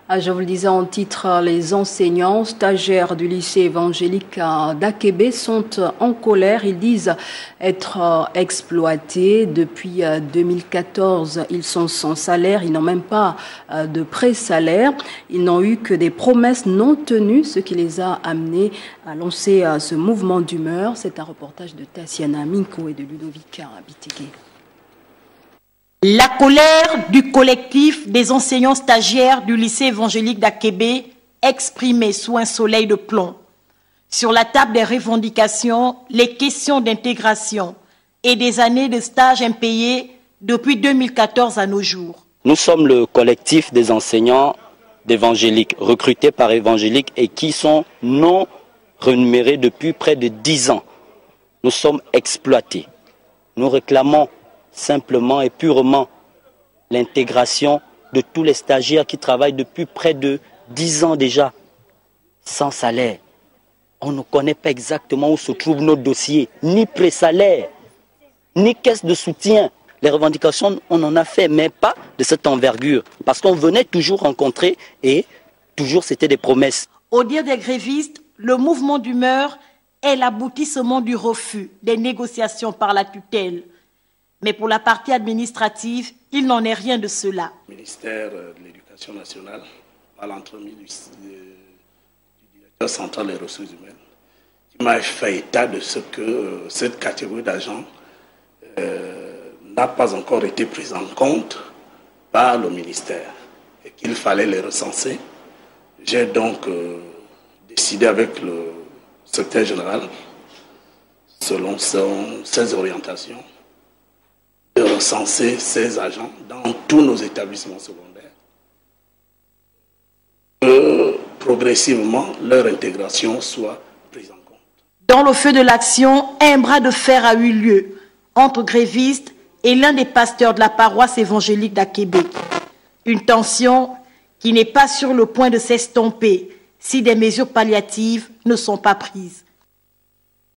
Je vous le disais en titre, les enseignants stagiaires du lycée évangélique d'Akébé sont en colère. Ils disent être exploités. Depuis 2014, ils sont sans salaire. Ils n'ont même pas de pré-salaire. Ils n'ont eu que des promesses non tenues, ce qui les a amenés à lancer ce mouvement d'humeur. C'est un reportage de Tassiana Minko et de Ludovic Bitégué. La colère du collectif des enseignants stagiaires du lycée évangélique d'Akébé exprimée sous un soleil de plomb. Sur la table des revendications, les questions d'intégration et des années de stage impayés depuis 2014 à nos jours. Nous sommes le collectif des enseignants d'évangélique, recrutés par évangélique et qui sont non rémunérés depuis près de 10 ans. Nous sommes exploités. Nous réclamons simplement et purement l'intégration de tous les stagiaires qui travaillent depuis près de 10 ans déjà, sans salaire. On ne connaît pas exactement où se trouve notre dossier, ni pré-salaire, ni caisse de soutien. Les revendications, on en a fait, mais pas de cette envergure, parce qu'on venait toujours rencontrer et toujours c'était des promesses. Au dire des grévistes, le mouvement d'humeur est l'aboutissement du refus des négociations par la tutelle. Mais pour la partie administrative, il n'en est rien de cela. Le ministère de l'Éducation nationale, par l'entremise du directeur central des ressources humaines, qui m'a fait état de ce que cette catégorie d'agents n'a pas encore été prise en compte par le ministère et qu'il fallait les recenser. J'ai donc décidé avec le secrétaire général, selon ses orientations, de recenser ces agents dans tous nos établissements secondaires, que progressivement leur intégration soit prise en compte. Dans le feu de l'action, un bras de fer a eu lieu entre grévistes et l'un des pasteurs de la paroisse évangélique d'Akébé. Une tension qui n'est pas sur le point de s'estomper si des mesures palliatives ne sont pas prises.